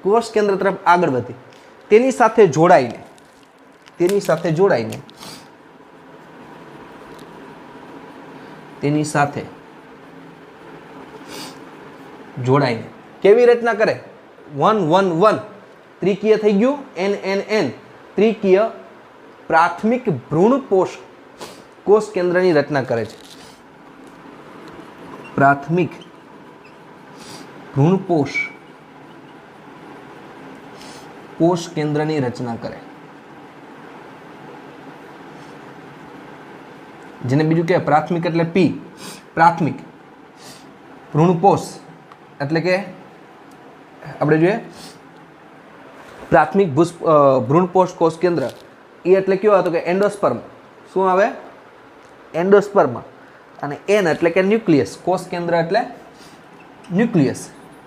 કોષ કેન્દ્ર તરફ આગળ વધી. તેની સાથે જોડાઈને કેવી રચના કરે? 1 1 1 ત્રિકીય થઈ ગયું. n n n ત્રિકીય પ્રાથમિક ભ્રૂણ કોષ કેન્દ્રની રચના કરે છે. પ્રાથમિક ભ્રૂણ કોષ કેન્દ્રની રચના કરે, જેને બીજું કહેવાય પ્રાથમિક એટલે P. પ્રાથમિક ભ્રૂણપોષ એટલે કે આપણે જોઈએ પ્રાથમિક ભ્રૂણપોષ કોષ કેન્દ્ર. એ એટલે કયો હતો કે એન્ડોસ્પર્મ. શું આવે? એન્ડોસ્પર્મ. અને એન એટલે કે ન્યુક્લિયસ. કોષ કેન્દ્ર એટલે ન્યુક્લિયસ.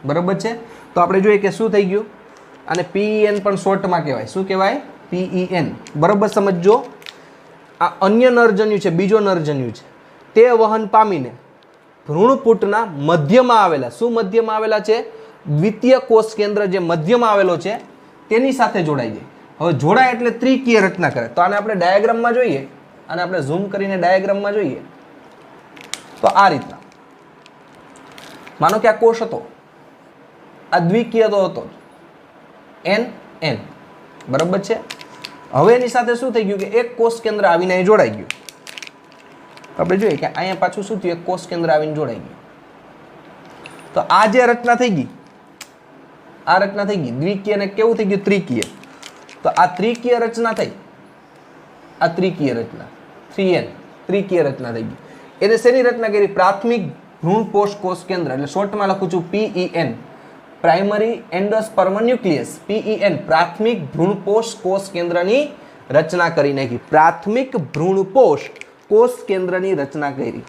બરાબર છે. તો આપણે જોઈએ કે શું થઈ ગયું? અને PEN પણ શોર્ટમાં કહેવાય. શું કહેવાય? PEN. બરાબર સમજો. આ અન્ય નરજન્યુ છે, બીજો નરજન્યુ છે, તે વહન પામીને ભ્રૂણપુટના મધ્યમાં આવેલા, શું મધ્યમાં આવેલા છે? દ્વિતીય કોષ કેન્દ્ર જે મધ્યમાં આવેલો છે તેની સાથે જોડાઈ જાય. હવે જોડાય એટલે ત્રિકીય રચના કરે. તો આને આપણે ડાયાગ્રામમાં જોઈએ, અને આપણે ઝૂમ કરીને ડાયાગ્રામમાં જોઈએ તો આ રીતના માનો કે આ કોષ હતો, આ દ્વિકીય તો હતો n n, બરાબર છે। હવે એની સાથે શું થઈ ગયું કે એક કોષ કેન્દ્ર આવીને અહીં જોડાઈ ગયું। આપણે જોઈએ કે અહીંયા પાછું શું થયું, એક કોષ કેન્દ્ર આવીને જોડાઈ ગયું। તો આ જે રચના થઈ ગઈ, આ રચના થઈ ગઈ દ્વિકીય ને કેવું થઈ ગયું, ત્રિકીય। તો આ ત્રિકીય રચના થઈ, આ ત્રિકીય રચના 3n ત્રિકીય રચના થઈ ગઈ। એને શેની રચના કરી, પ્રાથમિક ભ્રૂણપોષ કોષ કેન્દ્ર, એટલે શોર્ટમાં લખું છું PEN, primary endosperm nucleus, PEN પ્રાથમિક ભ્રૂણપોષ કોષ કેન્દ્રની રચના કરી નાખી। પ્રાથમિક ભ્રૂણપોષ કોષ કેન્દ્રની રચના કરી।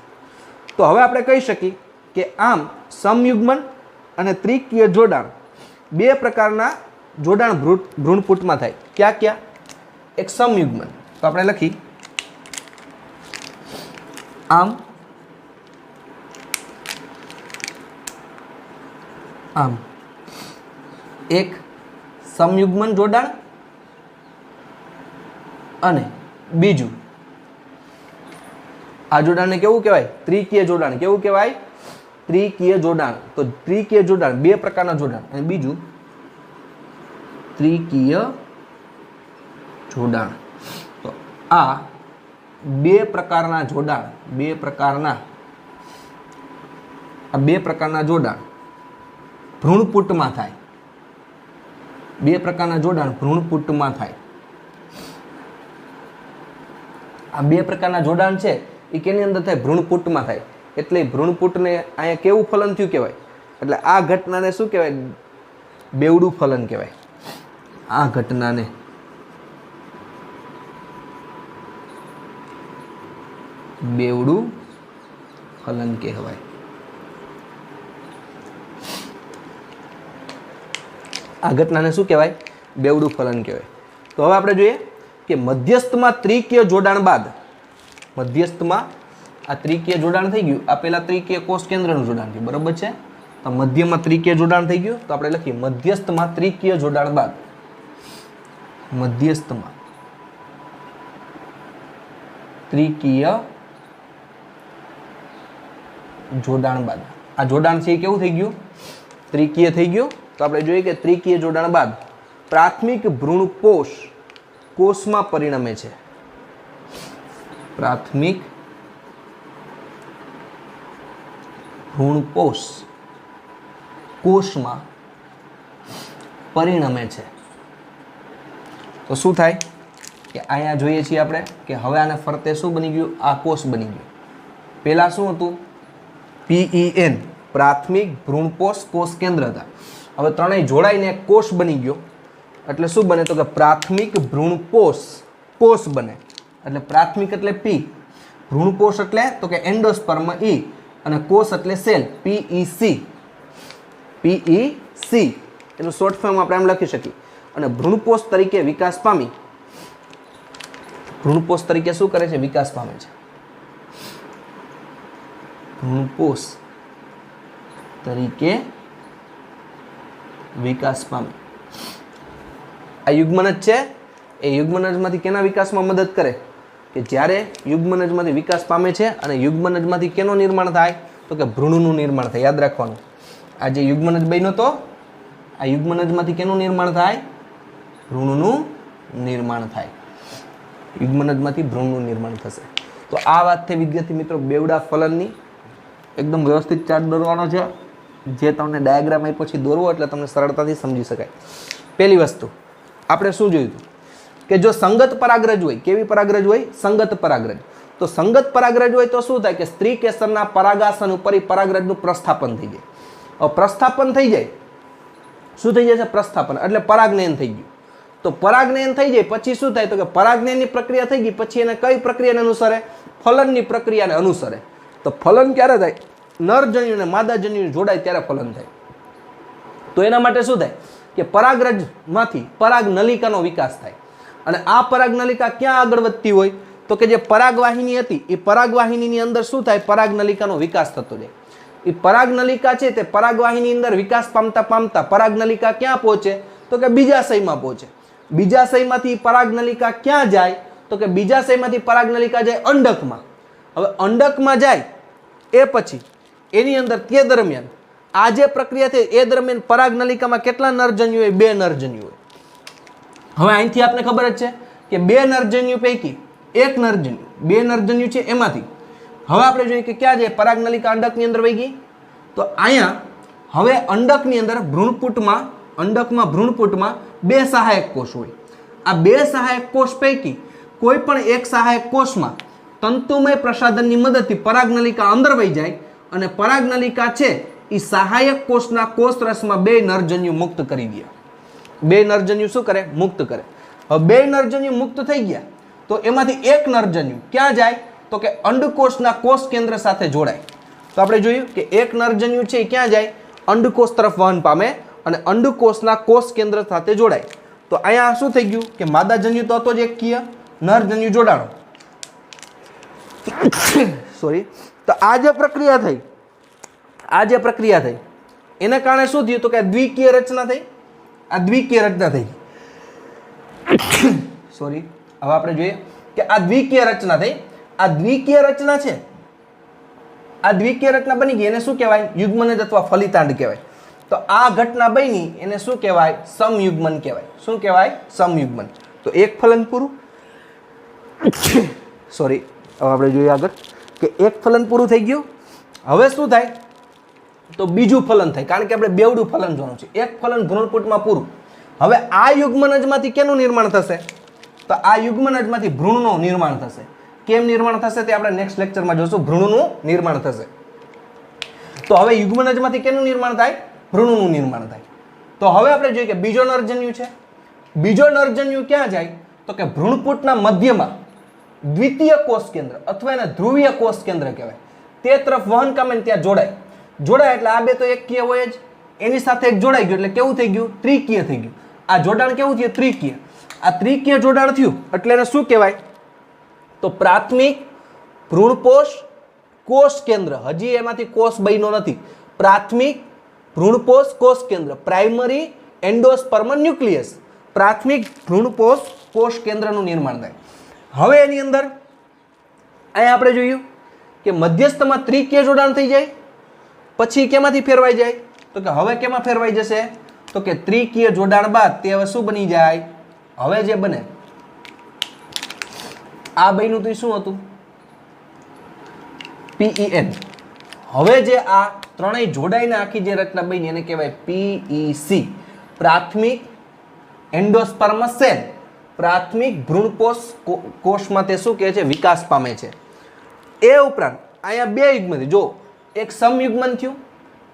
તો હવે આપણે કહી શકીએ કે આમ સમયુગ્મન અને ત્રિકીય જોડાણ બે પ્રકારના જોડાણ ભ્રૂણપૂટમાં થાય। ક્યાં ક્યાં? એક સમયુગ્મન, તો આપણે લખી આમ આમ એક સમયુગ્મન જોડાણ અને બીજું આ જોડાણને કેવું કહેવાય, ત્રિકીય જોડાણ। કેવું કહેવાય, ત્રિકીય જોડાણ। તો ત્રિકીય જોડાણ બે પ્રકારના જોડાણ અને બીજું ત્રિકીય જોડાણ। તો આ બે પ્રકારના જોડાણ, બે પ્રકારના જોડાણ ભ્રૂણપૂટમાં થાય। બે પ્રકારના જોડાણ ભ્રૂણપૂટમાં થાય। આ બે પ્રકારના જોડાણ છે એ કેની અંદર થાય, ભ્રૂણપૂટમાં થાય। એટલે ભ્રૂણપૂટને અહીંયા કેવું ફલન થયું કહેવાય, એટલે આ ઘટનાને શું કહેવાય, બેવડું ફલન કહેવાય। આ ઘટનાને બેવડું ફલન કહેવાય। આ ઘટનાને શું કહેવાય, બેવડું ફલન કહેવાય। તો હવે આપણે જોઈએ કે મધ્યસ્થમાં ત્રિકીય જોડાણ બાદ, મધ્યસ્થમાં આ ત્રિકીય જોડાણ થઈ ગયું, આ પહેલા ત્રિકીય કોષ કેન્દ્રનું જોડાણ થયું, બરાબર છે। તો મધ્યમાં ત્રિકીય જોડાણ થઈ ગયું, તો આપણે લખીએ મધ્યસ્થમાં ત્રિકીય જોડાણ બાદ, મધ્યસ્થમાં ત્રિકીય જોડાણ બાદ, આ જોડાણ છે એ કેવું થઈ ગયું, ત્રિકીય થઈ ગયું। તો આપણે જોઈએ કે ત્રિકીય જોડાણ બાદ પ્રાથમિક ભ્રૂણપોષ કોષમાં પરિણમે છે। પ્રાથમિક ભ્રૂણપોષ કોષમાં પરિણમે છે। તો શું થાય કે અહીંયા જોઈએ છીએ આપણે કે હવે આને ફરતે શું બની ગયું, આ કોષ બની ગયું। પહેલા શું હતું, PEN પ્રાથમિક ભ્રૂણપોષ કોષ કેન્દ્ર હતા। હવે ત્રણેય જોડાઈને એક કોષ બની ગયો, એટલે શું બને, તો કે પ્રાથમિક ભ્રૂણપોષ કોષ બને। એટલે પ્રાથમિક એટલે P, ભ્રૂણપોષ એટલે તો કે એન્ડોસ્પર્મ E, અને કોષ એટલે સેલ PEC, PEC એનું શોર્ટ ફોર્મ આપણે એમ લખી શકીએ। અને ભ્રૂણપોષ તરીકે વિકાસ પામી, ભ્રૂણપોષ તરીકે શું કરે છે, વિકાસ પામે છે। ભ્રૂણપોષ તરીકે વિકાસ પામે। આ યુગ્મનજ છે, એ યુગ્મનજમાંથી કેના વિકાસમાં મદદ કરે, કે જ્યારે યુગ્મનજમાંથી વિકાસ પામે છે અને યુગ્મનજમાંથી કેનું નિર્માણ થાય, તો કે ભ્રૂણનું નિર્માણ થાય। યાદ રાખવાનું, આ જે યુગ્મનજ બન્યો તો આ યુગ્મનજમાંથી કેનું નિર્માણ થાય, ભ્રૂણનું નિર્માણ થાય। યુગ્મનજમાંથી ભ્રૂણનું નિર્માણ થશે। તો આ વાત થઈ વિદ્યાર્થી મિત્રો બેવડા ફલનની। એકદમ વ્યવસ્થિત ચાર્ટ દોરવાનો છે, જે તમને ડાયાગ્રામ આપ્યો પછી દોરવો એટલે તમને સરળતાથી સમજી શકાય। પહેલી વસ્તુ આપણે શું જોયું હતું કે જો સંગત પરાગરજ હોય, કેવી પરાગરજ હોય, સંગત પરાગરજ। તો સંગત પરાગરજ હોય તો શું થાય કે સ્ત્રી કેસરના પરાગાસન ઉપર પરાગરજનું પ્રસ્થાપન થઈ જાય। હવે પ્રસ્થાપન થઈ જાય, શું થઈ જાય છે, પ્રસ્થાપન એટલે પરાગનયન થઈ ગયું। તો પરાગનયન થઈ જાય પછી શું થાય, તો કે પરાગનયનની પ્રક્રિયા થઈ ગઈ પછી એને કઈ પ્રક્રિયાને અનુસરે, ફલનની પ્રક્રિયાને અનુસરે। તો ફલન ક્યારે થાય, નરજન્યુ અને માદાજન્યુ જોડાય ત્યારે ફલન થાય। તો એના માટે શું થાય કે પરાગરજમાંથી પરાગ નલિકાનો વિકાસ થાય। અને આ પરાગ નલિકા ક્યાં આગળ વધતી હોય, તો કે જે પરાગવાહિની હતી એ પરાગવાહિનીની અંદર શું થાય, પરાગ નલિકાનો વિકાસ થતો જાય। એ પરાગ નલિકા છે તે પરાગવાહિની અંદર વિકાસ પામતા પામતા પરાગ નલિકા ક્યાં પહોંચે, તો કે બીજાશયમાં પહોંચે। બીજાશયમાંથી પરાગ નલિકા ક્યાં જાય, તો કે બીજાશયમાંથી પરાગ નલિકા જાય અંડકમાં। હવે અંડકમાં જાય એ પછી એની અંદર તે દરમિયાન આ જે પ્રક્રિયા થઈ એ દરમિયાન પરાગ નલિકામાં કેટલા નરજન્યુ હોય, 2 નરજન્યુ હોય। હવે અહીંથી આપણે ખબર જ છે કે બે નરજન્યુ પૈકી એક નરજન્યુ, બે નરજન્યુ છે એમાંથી હવે આપણે જોઈએ કે ક્યાં જાય, પરાગનલિકા અંડકની અંદર વહી ગઈ. તો અહીંયા હવે અંડકની અંદર અંડકમાં ભ્રૂણપૂટમાં બે સહાયક કોષ હોય. આ બે સહાયક કોષ પૈકી કોઈ પણ એક સહાયક કોષમાં તંતુમય પ્રસાધનની મદદથી પરાગનલિકા અંદર વહી જાય અને પરાગનલિકા છે એ સહાયક કોષના કોષરસમાં બે નરજન્યુ મુક્ત કરી દે. બે નરજન્યુ શું કરે? મુક્ત કરે. હવે બે નરજન્યુ મુક્ત થઈ ગયા તો એમાંથી એક નરજન્યુ ક્યાં જાય? તો કે અંડકોષના કોષ કેન્દ્ર સાથે જોડાય. તો આપણે જોયું કે એક નરજન્યુ છે એ ક્યાં જાય? અંડકોષ તરફ વહન પામે અને અંડકોષના કોષ કેન્દ્ર સાથે જોડાય. તો અહીંયા શું થઈ ગયું કે માદાજન્યુ તો હતો જ એકકીય, નરજન્યુ જોડાણો. સોરી. તો આ જે પ્રક્રિયા થઈ એના કારણે શું થયું? તો કે દ્વિકીય રચના થઈ. આ દ્વિકીય રચના થઈ. સોરી. હવે આપણે જોઈએ કે આ દ્વિકીય રચના થઈ. આ દ્વિકીય રચના છે, આ દ્વિકીય રચના બની ગઈ એને શું કહેવાય? યુગ્મનજ અથવા ફલિતાંડ કહેવાય. તો આ ઘટના બની એને શું કહેવાય? સમયુગ્મન કહેવાય. શું કહેવાય? સમયુગ્મન. તો એક ફલન પૂરું. સોરી. હવે આપણે જોઈએ આગળ કે એક ફલન પૂરું થઈ ગયું. હવે શું થાય? તો બીજું ફલન થાય, કારણ કે આપણે બેવડું ફલન જોવાનું છે. એક ફલન ભ્રૂણપૂટમાં પૂરું. હવે આ યુગ્મનજમાંથી કેનું નિર્માણ થશે? તો આ યુગ્મનજમાંથી ભ્રૂણનું નિર્માણ થશે. કેમ નિર્માણ થશે તે આપણે નેક્સ્ટ લેક્ચરમાં જોશું. ભ્રૂણનું નિર્માણ થશે. તો હવે યુગ્મનજમાંથી કેનું નિર્માણ થાય? ભ્રૂણનું નિર્માણ થાય. તો હવે આપણે જોઈએ કે બીજો નરજન્યુ છે. બીજો નરજન્યુ ક્યાં જાય? તો કે ભ્રૂણપૂટના મધ્યમાં દ્વિતીય કોષ કેન્દ્ર અથવા એને ધ્રુવીય કોષ કેન્દ્ર કહેવાય તે તરફ વહન કામે ત્યાં જોડાય એટલે આ બે તો એકકીય હોય જ, એની સાથે એક જોડાઈ ગયું એટલે કેવું થઈ ગયું? ત્રિકીય થઈ ગયું. આ જોડાણ કેવું થયું? ત્રિકીય. આ ત્રિકીય જોડાણ થયું એટલે એને શું કહેવાય? તો પ્રાથમિક ભ્રૂણપોષ કોષ કેન્દ્ર. હજી એમાંથી કોષ બન્યો નથી. પ્રાથમિક ભ્રૂણપોષ કોષ કેન્દ્ર, પ્રાઇમરી એન્ડોસ્પર્મ ન્યુક્લિયસ. પ્રાથમિક ભ્રૂણપોષ કોષ કેન્દ્રનું નિર્માણ થાય. હવે એની અંદર અહીંયા આપણે જોયું કે મધ્યસ્થમાં ત્રિકીય જોડાણ થઈ જાય, પછી કેમાંથી ફેરવાઈ જાય? તો કે હવે કેમાં ફેરવાઈ જશે? તો કે ત્રિકીય જોડાણ બાદ તે હવે શું બની જાય? હવે જે બને આ બન્યું તો શું હતું? PEN. હવે જે આ ત્રણેય જોડાઈને આખી જે રચના બની એને કહેવાય PEC. પ્રાથમિક એન્ડોસ્પર્મ સેલ. પ્રાથમિક ભ્રૂણપોષ કોષમાં તે શું કહે છે? વિકાસ પામે છે. એ ઉપરાંત અહીંયા બે યુગ્મન, જો એક સમયુગ્મન થયું,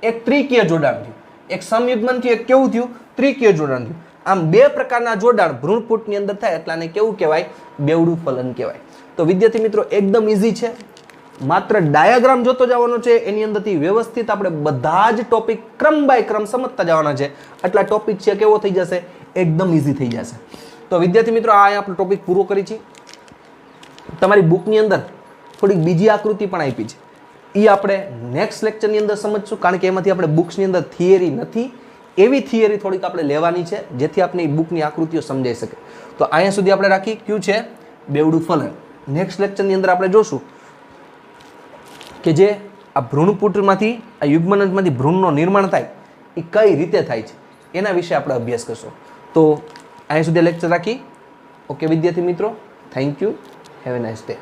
એક ત્રિકીય જોડાણ થયું. એક સમયુગ્મન થયું, એક કેવું થયું? ત્રિકીય જોડાણ થયું. આમ બે પ્રકારના જોડાણ ભ્રૂણપૂટની અંદર થાય એટલે આને કેવું કહેવાય? બેવડું ફલન કહેવાય. તો વિદ્યાર્થી મિત્રો એકદમ ઈઝી છે, માત્ર ડાયાગ્રામ જોતો જવાનો છે. એની અંદરથી વ્યવસ્થિત આપણે બધા જ ટોપિક ક્રમ બાય ક્રમ સમજતા જવાના છે. આટલા ટોપિક છે કેવો થઈ જશે? એકદમ ઈઝી થઈ જશે. તો વિદ્યાર્થી મિત્રો આ આપણે ટોપિક પૂરો કરી છે. તમારી બુકની અંદર થોડીક બીજી આકૃતિ પણ આપી છે, એ આપણે નેક્સ્ટ લેક્ચરની અંદર સમજશું, કારણ કે એમાંથી આપણે બુક્સની અંદર થિયરી નથી. એવી થિયરી થોડીક આપણે લેવાની છે જેથી આપણે એ બુકની આકૃતિઓ સમજાઈ શકે. તો અહીંયા સુધી આપણે રાખી કયું છે? બેવડું ફલન. નેક્સ્ટ લેક્ચરની અંદર આપણે જોશું કે જે આ ભ્રૂણપૂટમાંથી આ યુગ્મનજમાંથી ભ્રૂણનું નિર્માણ થાય એ કઈ રીતે થાય છે એના વિશે આપણે અભ્યાસ કરશું. તો અહીં સુધી લેક્ચર રાખી. ઓકે વિદ્યાર્થી મિત્રો, thank you. Have a nice day.